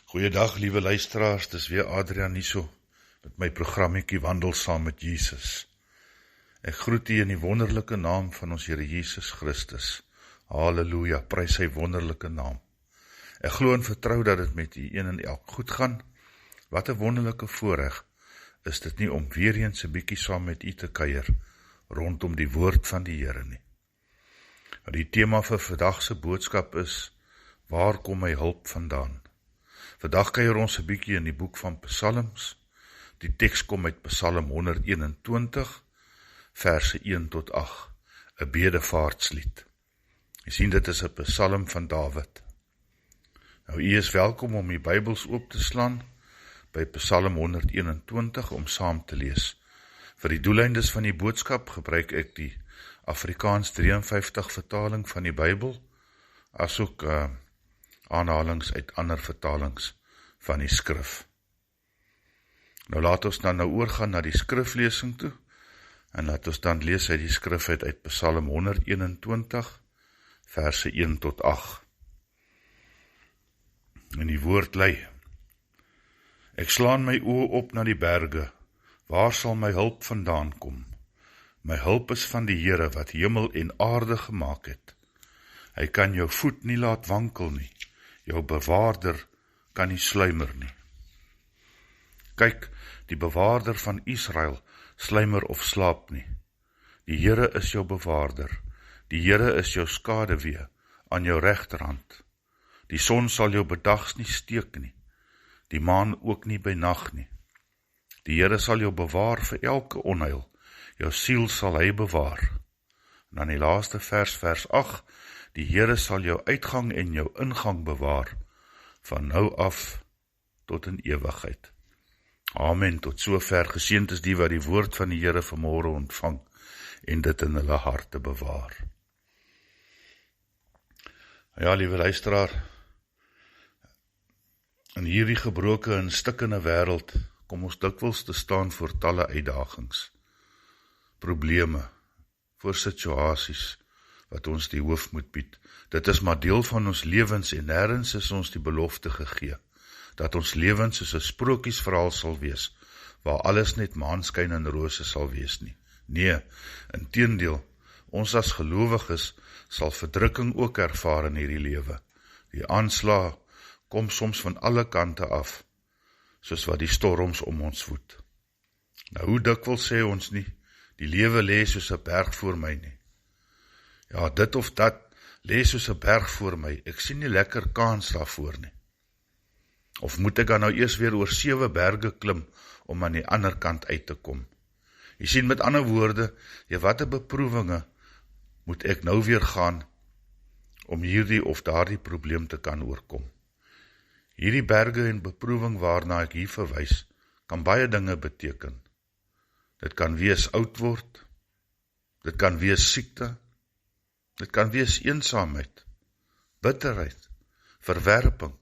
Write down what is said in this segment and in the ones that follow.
Goeiedag, liewe luisteraars, dis weer Adrian Niso met my programmetjie Wandel saam met Jesus. Ek groet u in die wonderlike naam van ons Here Jesus Christus. Halleluja, prys sy wonderlike naam. Ek glo en vertrou dat dit met u een en elk goed gaan. Wat 'n wonderlike voorreg is dit nie om weer eens 'n bietjie saam met u te kuier rondom die woord van die Here nie. Die tema vir vandag se boodskap is: waar kom my hulp vandaan? Vandag kuier ons 'n bietjie in die boek van Psalms. Die teks kom uit Psalm 121, verse 1 tot 8, 'n bedevaartslied. Jy sien, dit is 'n psalm van Dawid. Nou, u is welkom om die Bybels oop te slaan by Psalm 121 om saam te lees. Vir die doeleindes van die boodskap gebruik ek die Afrikaans 53 vertaling van die Bybel, asook aanhalings uit ander vertalings van die skrif. Nou laat ons dan oorgaan na die skriflesing toe, en laat ons dan lees uit die skrif uit Psalm 121, verse 1 tot 8. En die woord lui: Ek slaan my oë op na die berge, waar sal my hulp vandaan kom? My hulp is van die Here wat hemel en aarde gemaak het. Hy kan jou voet nie laat wankel nie, jou bewaarder kan nie sluimer nie. Kyk, die bewaarder van Israel sluimer of slaap nie. Die Here is jou bewaarder, die Here is jou skaduwee aan jou regterhand. Die son sal jou bedags nie steek nie, die maan ook nie by nag nie. Die Here sal jou bewaar vir elke onheil, jou siel sal hy bewaar. En dan die laaste vers 8, die Here sal jou uitgang en jou ingang bewaar, van nou af tot in ewigheid. Amen, tot sover. Geseënd is die wat die woord van die Here vanmôre ontvang, en dit in hulle harte bewaar. Ja, liewe luisteraar, in hierdie gebroke en stikkende wêreld kom ons dikwels te staan voor talle uitdagings, probleme, voor situasies wat ons die hoof moet bied. Dit is maar deel van ons lewens en nêrens is ons die belofte gegee, dat ons lewens soos 'n sprokiesverhaal sal wees, waar alles net maanskyn en rose sal wees nie. Nee, inteendeel, ons as gelowiges sal verdrukking ook ervaar in hierdie lewe. Die aanslag kom soms van alle kante af, soos wat die storms om ons woed. Nou, hoe dikwels sê ons nie, die lewe lê soos 'n berg voor my nie. Ja, dit of dat lê soos 'n berg voor my, ek sien nie lekker kans daarvoor nie. Of moet ek dan nou eers weer oor 7 berge klim, om aan die ander kant uit te kom? Jy sien, met ander woorde, wat 'n beproewinge moet ek nou weer gaan, om hierdie of daardie probleem te kan oorkom. Hierdie berge en beproewing waarna ek hier verwys, kan baie dinge beteken. Dit kan wees oud word, dit kan wees siekte, dit kan wees eensaamheid, bitterheid, verwerping,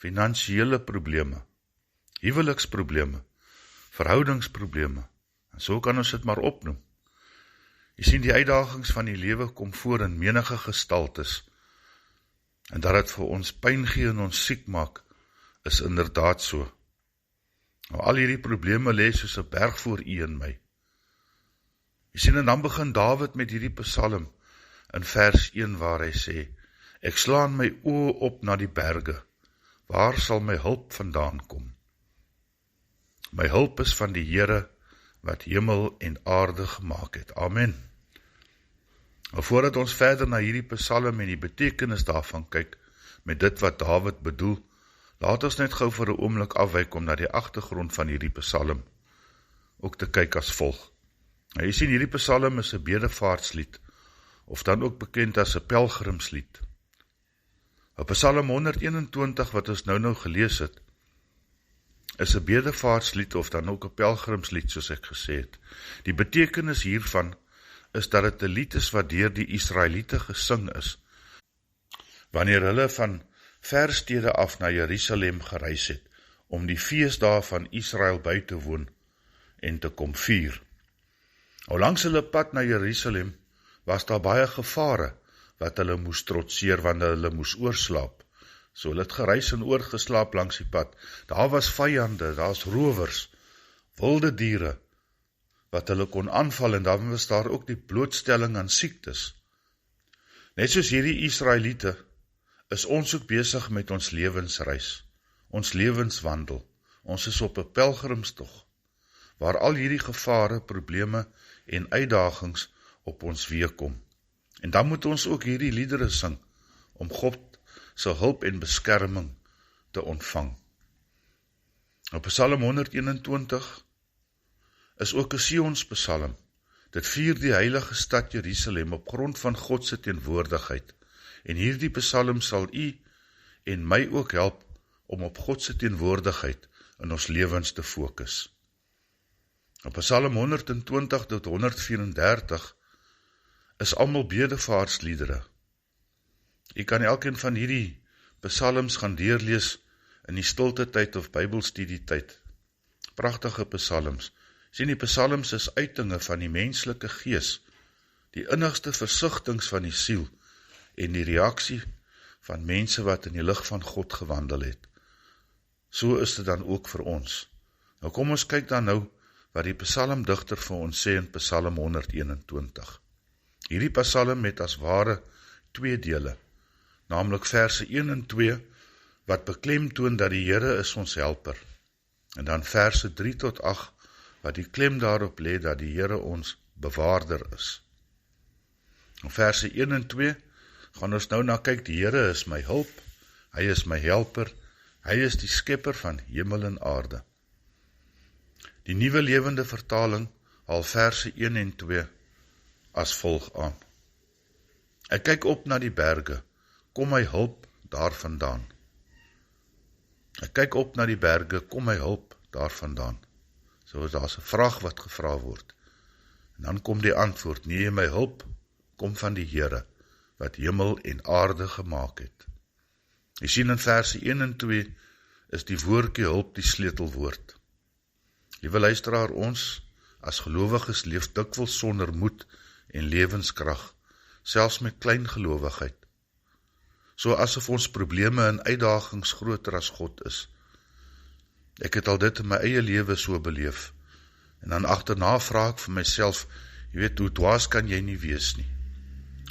finansiële probleme, huweliksprobleme, verhoudingsprobleme, en so kan ons dit maar opnoem. Jy sien, die uitdagings van die lewe kom voor in menige gestaltes, en dat het vir ons pyn gee en ons siek maak, is inderdaad so. Nou, al hierdie probleme lê soos 'n berg voor u en my. Jy sien, en dan begin Dawid met hierdie psalm in vers 1 waar hy sê: Ek slaan my oë op na die berge, waar sal my hulp vandaan kom? My hulp is van die Here wat hemel en aarde gemaak het. Amen. Nou, voordat ons verder na hierdie psalm en die betekenis daarvan kyk, met dit wat Dawid bedoel, laat ons net gou vir 'n oomblik afwyk om na die agtergrond van hierdie psalm ook te kyk as volg. Nou, jy sien, hierdie psalm is 'n bedevaartslied, of dan ook bekend as 'n pelgrimslied. Op Psalm 121 wat ons nou gelees het, is 'n bedevaartslied of dan ook 'n pelgrimslied, soos ek gesê het. Die betekenis hiervan is dat dit 'n lied is wat deur die Israeliete gesing is, wanneer hulle van ver stede af na Jerusalem gereis het, om die feesdae van Israel by te woon en te kom vier. Nou, langs hulle pad na Jerusalem was daar baie gevare wat hulle moes trotseer wanneer hulle moes oorslaap So hulle het gereis en oorgeslaap langs die pad. Daar was vyande, daar's rowers, wilde diere, wat hulle kon aanval, en dan was daar ook die blootstelling aan siektes. Net soos hierdie Israeliete, is ons ook besig met ons lewensreis, ons lewenswandel. Ons is op 'n pelgrimstog, waar al hierdie gevare, probleme en uitdagings op ons weeg kom. En dan moet ons ook hierdie liedere sing, om God se hulp en beskerming te ontvang. Op Psalm 121 is ook 'n Sionspsalm. Dit vier die heilige stad Jerusalem op grond van God se teenwoordigheid. En hierdie psalm sal u en my ook help om op God se teenwoordigheid in ons lewens te fokus. Op Psalm 120 tot 134 is almal bedevaarsliedere. Jy kan elkeen van hierdie psalms gaan deurlees in die stilte tyd of Bybelstudietyd. Pragtige psalms. Sien, die psalms is uitinge van die menslike gees, die innigste versigtings van die siel en die reaksie van mense wat in die lig van God gewandel het. So is dit dan ook vir ons. Nou kom ons kyk dan nou wat die psalmdigter vir ons sê in Psalm 121. Hierdie psalm het as ware twee dele, naamlik verse 1 en 2, wat beklemtoon dat die Here is ons helper, en dan verse 3 tot 8, wat die klem daarop lê dat die Here ons bewaarder is. In verse 1 en 2 gaan ons nou na kyk, die Here is my hulp, hy is my helper, hy is die skepper van hemel en aarde. Die Nuwe Lewende Vertaling haal verse 1 en 2 as volg aan. Ek kyk op na die berge, kom my hulp daarvandaan. Ek kyk op na die berge, kom my hulp daarvandaan. So is daar 'n vraag wat gevra word. En dan kom die antwoord, nee, my hulp kom van die Here, wat hemel en aarde gemaak het. Jy sien in verse 1 en 2 is die woordjie hulp die sleutelwoord. Liewe luisteraar, ons as gelowiges leef dikwels sonder moed en lewenskrag, selfs met klein gelowigheid. So asof ons probleme en uitdagings groter as God is. Ek het al dit in my eie lewe so beleef, en dan agterna vra ek vir myself, jy weet, hoe dwaas kan jy nie wees nie?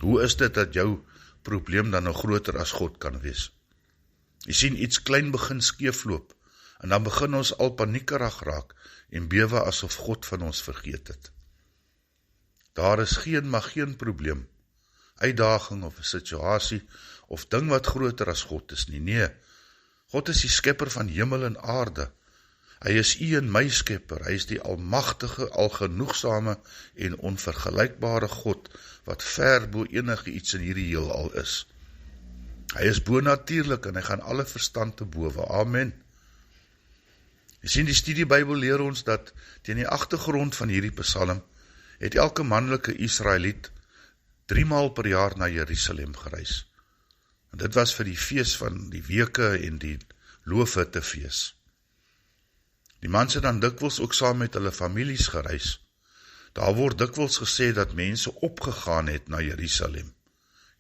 Hoe is dit dat jou probleem dan nou groter as God kan wees? Jy sien, iets klein begin skeefloop, en dan begin ons al paniekerig raak, en bewe asof God van ons vergeet het. Daar is geen probleem, uitdaging of 'n situasie, of ding wat groter as God is nie. Nee, God is die skepper van hemel en aarde. Hy is u en my skepper, hy is die almagtige, algenoegsame en onvergelykbare God, wat ver bo enige iets in hierdie heelal is. Hy is bonatuurlik en hy gaan alle verstand te bowe. Amen. Jy sien, die studiebybel leer ons dat teen die agtergrond van hierdie psalm het elke manlike Israeliet 3 maal per jaar na Jerusalem gereis. En dit was vir die fees van die weke en die loofhuttefees. Die mans het dan dikwels ook saam met hulle families gereis. Daar word dikwels gesê dat mense opgegaan het na Jerusalem.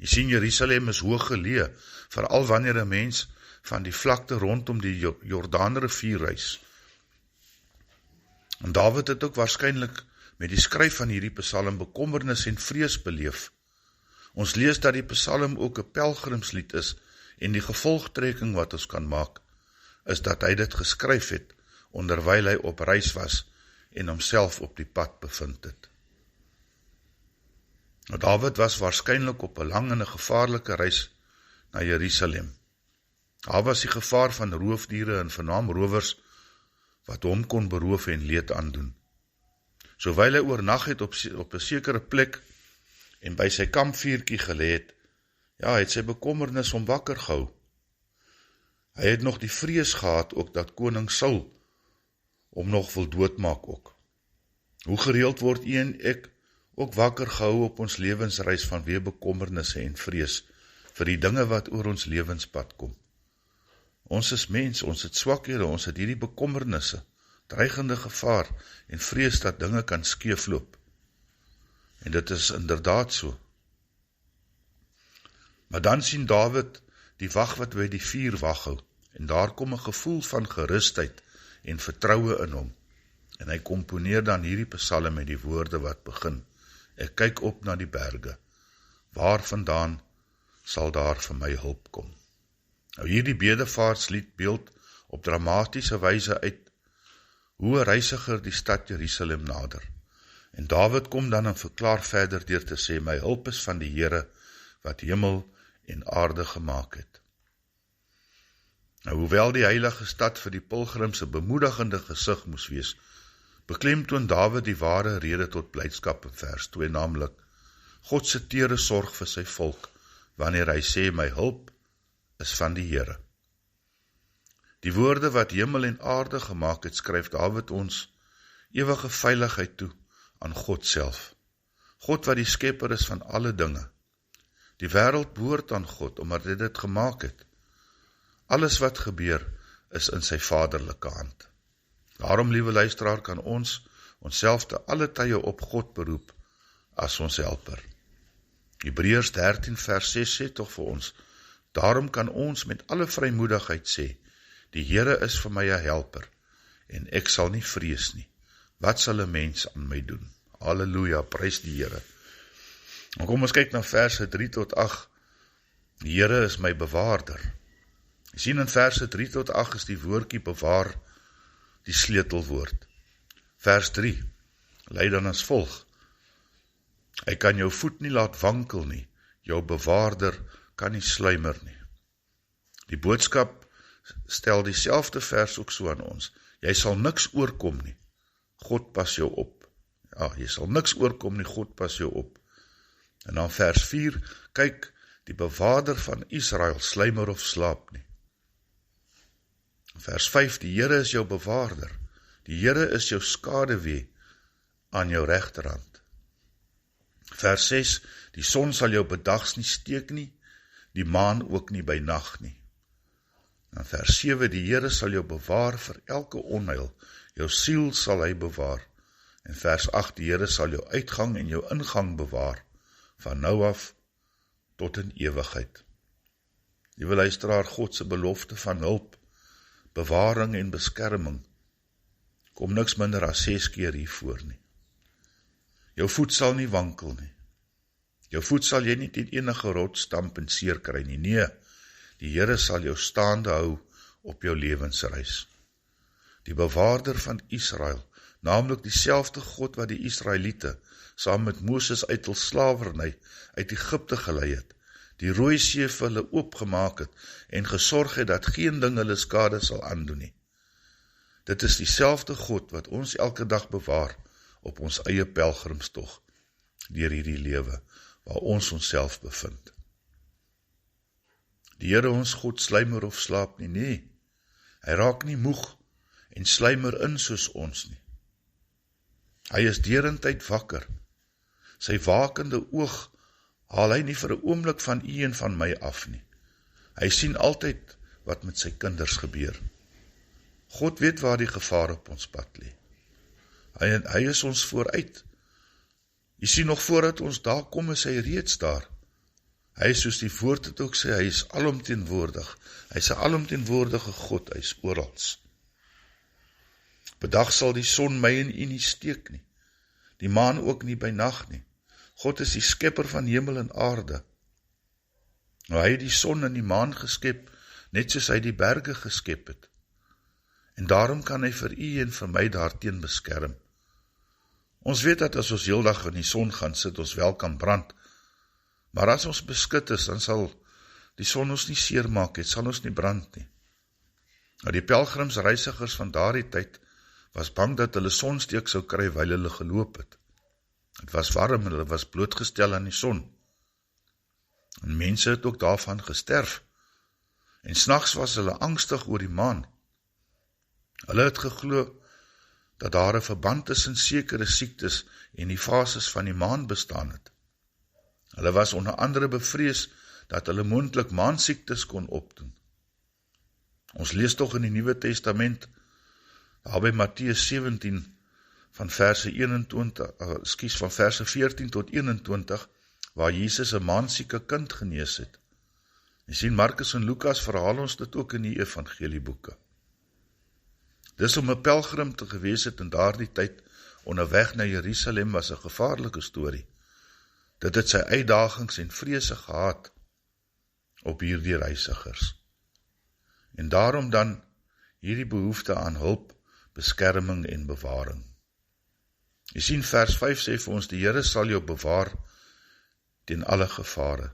Jy sien, Jerusalem is hoog geleë, veral wanneer 'n mens van die vlakte rondom die Jordaanrivier reis. En Dawid het ook waarskynlik met die skryf van hierdie psalm bekommernis en vrees beleef. Ons lees dat die psalm ook 'n pelgrimslied is, en die gevolgtrekking wat ons kan maak, is dat hy dit geskryf het, onderwyl hy op reis was, en homself op die pad bevind het. Nou, Dawid was waarskynlik op 'n lang en 'n gevaarlike reis na Jerusalem. Daar was die gevaar van roofdiere en vernaam rowers, wat hom kon beroof en leed aandoen. So wyl hy oornag het op 'n sekere plek, en by sy kampvuurtjie gelê het, het sy bekommernis hom wakker gehou. Hy het nog die vrees gehad ook dat koning Saul hom nog wil doodmaak ook. Hoe gereeld word u en ek ook wakker gehou op ons lewensreis vanweë bekommernisse en vrees vir die dinge wat oor ons lewenspad kom. Ons is mens, ons het swakhede, ons het hierdie bekommernisse, dreigende gevaar en vrees dat dinge kan skeefloop. En dit is inderdaad so. Maar dan sien Dawid die wag wat by die vuur wag hou, en daar kom 'n gevoel van gerusheid en vertroue in hom. En hy komponeer dan hierdie psalm met die woorde wat begin: Ek kyk op na die berge, waar vandaan sal daar vir my hulp kom. Nou hierdie bedevaartslied beeld op dramatiese wyse uit hoe 'n reisiger die stad Jerusalem nader. En Dawid kom dan en verklaar verder deur te sê: My hulp is van die Here wat hemel en aarde gemaak het. Nou, hoewel die heilige stad vir die pilgrims 'n bemoedigende gesig moes wees, beklemtoon Dawid die ware rede tot blydskap in vers 2, naamlik God se teere sorg vir sy volk, wanneer hy sê, my hulp is van die Here. Die woorde wat hemel en aarde gemaak het, skryf Dawid ons ewige veiligheid toe aan God self. God wat die skepper is van alle dinge. Die wêreld behoort aan God, omdat hy dit gemaak het. Alles wat gebeur, is in sy vaderlike hand. Daarom, liewe luisteraar, kan ons onsself te alle tye op God beroep as ons helper. Hebreërs 13 vers 6 sê tog vir ons: Daarom kan ons met alle vrymoedigheid sê, die Here is vir my 'n helper, en ek sal nie vrees nie. Wat sal 'n mens aan my doen? Halleluja, prys die Here. En kom ons kyk na verse 3 tot 8. Die Here is my bewaarder. Jy sien in verse 3 tot 8 is die woordjie bewaar die sleutelwoord. Vers 3 lei dan as volg: Hy kan jou voet nie laat wankel nie, jou bewaarder kan nie sluimer nie. Die boodskap stel dieselfde vers ook so aan ons: Jy sal niks oorkom nie, God pas jou op. Ja, jy sal niks oorkom nie, God pas jou op. En dan vers 4, kyk, die bewaarder van Israel sluimer of slaap nie. Vers 5, die Here is jou bewaarder, die Here is jou skaduwee aan jou regterhand. Vers 6, die son sal jou bedags nie steek nie, die maan ook nie by nag nie. En vers 7, die Here sal jou bewaar vir elke onheil, jou siel sal hy bewaar. En vers 8, die Here sal jou uitgang en jou ingang bewaar, van nou af tot in ewigheid. Liewe luisteraar, God se belofte van hulp, bewaring en beskerming, kom niks minder as 6 keer hiervoor nie. Jou voet sal nie wankel nie. Jou voet sal jy nie teen enige rots stamp en seer kry nie. Nee, die Here sal jou staande hou op jou lewensreis. Die bewaarder van Israel, naamlik dieselfde God wat die Israeliete saam met Moses uit hul slawerny uit Egipte gelei het, die Rooi See vir hulle oopgemaak het en gesorg het dat geen ding hulle skade sal aandoen nie. Dit is dieselfde God wat ons elke dag bewaar op ons eie pelgrimstog deur hierdie lewe waar ons onsself bevind. Die Here ons God sluimer of slaap nie, nee, hy raak nie moeg en sluimer in soos ons nie. Hy is deurentyd wakker, sy wakende oog haal hy nie vir 'n oomblik van u en van my af nie. Hy sien altyd wat met sy kinders gebeur. God weet waar die gevaar op ons pad lê. Hy is ons vooruit. Jy sien, nog voordat ons daar kom, is hy reeds daar. Hy is, soos die woord het ook sê, hy is alomteenwoordig. Hy is 'n alomteenwoordige God, hy is orals. Bedag sal die son my en u nie steek nie, die maan ook nie by nag nie. God is die skepper van hemel en aarde. Nou, hy het die son en die maan geskep, net soos hy die berge geskep het. En daarom kan hy vir u en vir my daarteen beskerm. Ons weet dat as ons heeldag in die son gaan sit, ons wel kan brand. Maar as ons beskut is, dan sal die son ons nie seermaak het, sal ons nie brand nie. Nou, die pelgrimsreisigers van daardie tyd was bang dat hulle sonsteek sou kry wyl hulle geloop het. Het was warm, hulle was blootgestel aan die son. En mense het ook daarvan gesterf. En snags was hulle angstig oor die maan. Hulle het geglo dat daar 'n verband tussen sekere siektes en die fases van die maan bestaan het. Hulle was onder andere bevrees dat hulle moontlik maansiektes kon opdoen. Ons lees tog in die Nuwe Testament, daar by Matteus 17, van verse 14 tot 21, waar Jesus 'n maansieke kind genees het. Jy sien, Markus en Lukas verhaal ons dit ook in die evangelieboeke. Dis om 'n pelgrim te gewees het in daardie tyd, onderweg na Jerusalem was 'n gevaarlike storie. Dit het sy uitdagings en vrese gehad op hierdie reisigers. En daarom dan hierdie behoefte aan hulp, beskerming en bewaring. Jy sien, vers 5 sê vir ons, die Here sal jou bewaar teen alle gevare.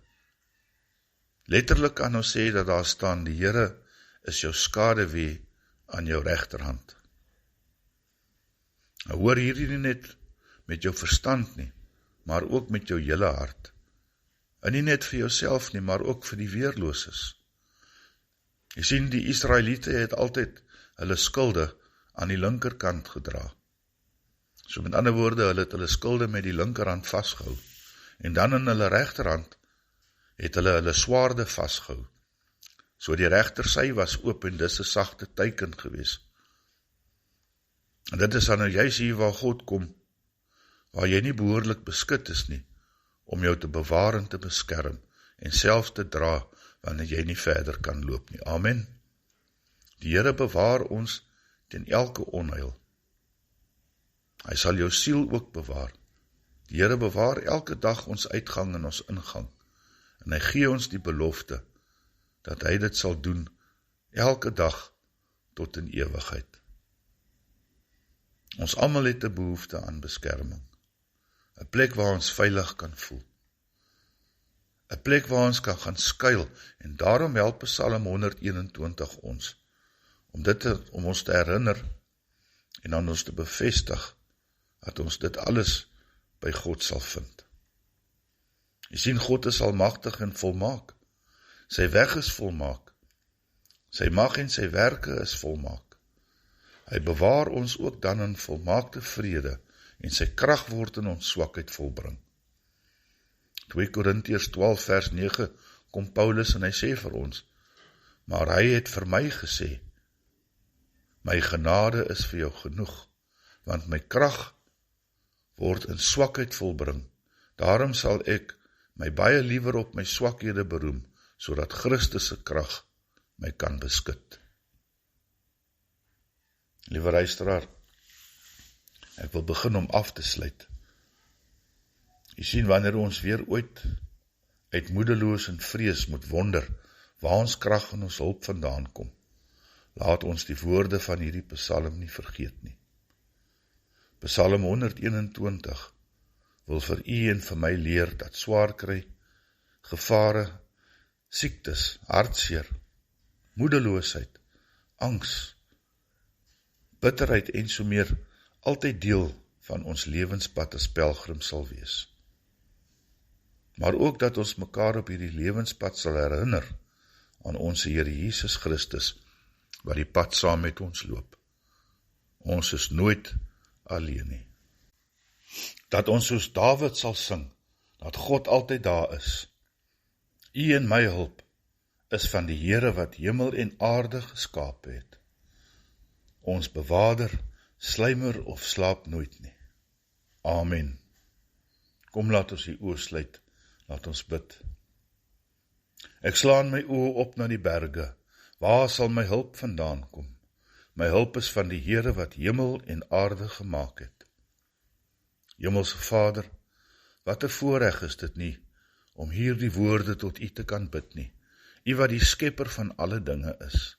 Letterlik kan ons sê dat daar staan, die Here is jou skaduwee aan jou regterhand. Nou hoor hierdie nie net met jou verstand nie, maar ook met jou hele hart. En nie net vir jouself nie, maar ook vir die weerloses. Jy sien, die Israeliete het altyd hulle skulde aan die linkerkant gedra. So met ander woorde, hulle het hulle skulde met die linkerhand vasgehou. En dan in hulle regterhand het hulle swaarde vasgehou. So die regtersy was oop en dis 'n sagte teiken gewees. En dit is dan nou juis hier waar God kom, waar jy nie behoorlik beskut is nie, om jou te bewaar en te beskerm, en self te dra, wanneer jy nie verder kan loop nie. Amen. Die Here bewaar ons teen elke onheil. Hy sal jou siel ook bewaar. Die Here bewaar elke dag ons uitgang en ons ingang, en hy gee ons die belofte, dat hy dit sal doen, elke dag, tot in ewigheid. Ons almal het 'n behoefte aan beskerming, 'n plek waar ons veilig kan voel, 'n plek waar ons kan gaan skuil, en daarom help Psalm 121 ons, om ons te herinner, en aan ons te bevestig, dat ons dit alles by God sal vind. Jy sien, God is almagtig en volmaak, sy weg is volmaak, sy mag en sy werke is volmaak. Hy bewaar ons ook dan in volmaakte vrede, en sy krag word in ons swakheid volbring. 2 Korintiërs 12 vers 9 kom Paulus en hy sê vir ons, maar hy het vir my gesê, my genade is vir jou genoeg, want my krag word in swakheid volbring. Daarom sal ek my baie liewer op my swakhede beroem, sodat Christus se krag my kan beskut. Liewe luisteraar, ek wil begin om af te sluit. Jy sien, wanneer ons weer ooit uit moedeloos en vrees moet wonder, waar ons krag en ons hulp vandaan kom, laat ons die woorde van hierdie psalm nie vergeet nie. Psalm 121 wil vir u en vir my leer dat swaar kry, gevare, siektes, hartseer, moedeloosheid, angs, bitterheid en so meer altyd deel van ons lewenspad as pelgrim sal wees. Maar ook dat ons mekaar op hierdie lewenspad sal herinner aan ons Here Jesus Christus, wat die pad saam met ons loop. Ons is nooit alleen nie. Dat ons soos Dawid sal sing, dat God altyd daar is. U en my hulp is van die Here wat hemel en aarde geskape het. Ons bewaarder, sluimer of slaap nooit nie. Amen. Kom, laat ons die oë sluit, laat ons bid. Ek slaan my oë op na die berge, waar sal my hulp vandaan kom? My hulp is van die Here wat hemel en aarde gemaak het. Hemelse Vader, wat 'n voorreg is dit nie, om hierdie woorde tot u te kan bid nie. U wat die skepper van alle dinge is.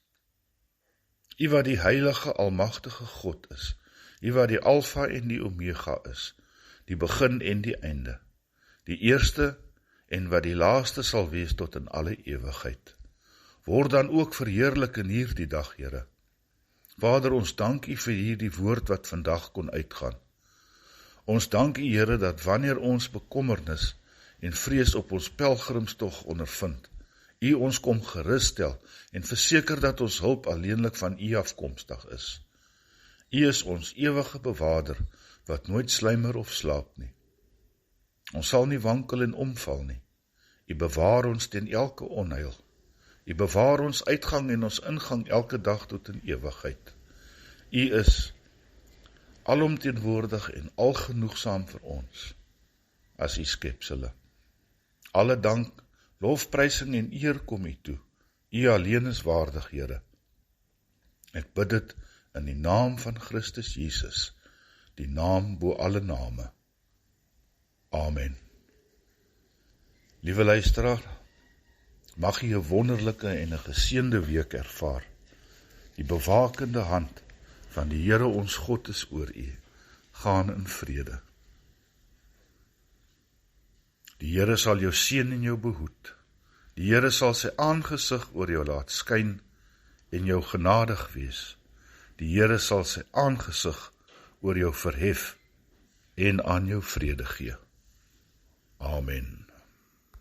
U wat die heilige, almagtige God is. U wat die Alfa en die Omega is, die begin en die einde, die eerste en wat die laaste sal wees tot in alle ewigheid. Word dan ook verheerlik in hierdie dag, Here. Vader, ons dank u vir hierdie woord wat vandag kon uitgaan. Ons dank u, Here, dat wanneer ons bekommernis en vrees op ons pelgrimstog ondervind, u ons kom geruststel en verseker dat ons hulp alleenlik van u afkomstig is. U is ons ewige bewaarder, wat nooit sluimer of slaap nie. Ons sal nie wankel en omval nie. U bewaar ons teen elke onheil. U bewaar ons uitgang en ons ingang elke dag tot in ewigheid. U is alomteenwoordig en algenoegsaam vir ons, as u skepsele. Alle dank Lofprysing en eer kom U toe. U alleen is waardig, Here. Ek bid dit in die naam van Christus Jesus, die naam bo alle name. Amen. Liewe luisteraar, mag U 'n wonderlike en 'n geseënde week ervaar. Die bewakende hand van die Here ons God is oor U. Gaan in vrede. Die Here sal jou seën en jou behoed. Die Here sal sy aangesig oor jou laat skyn en jou genadig wees. Die Here sal sy aangesig oor jou verhef en aan jou vrede gee. Amen.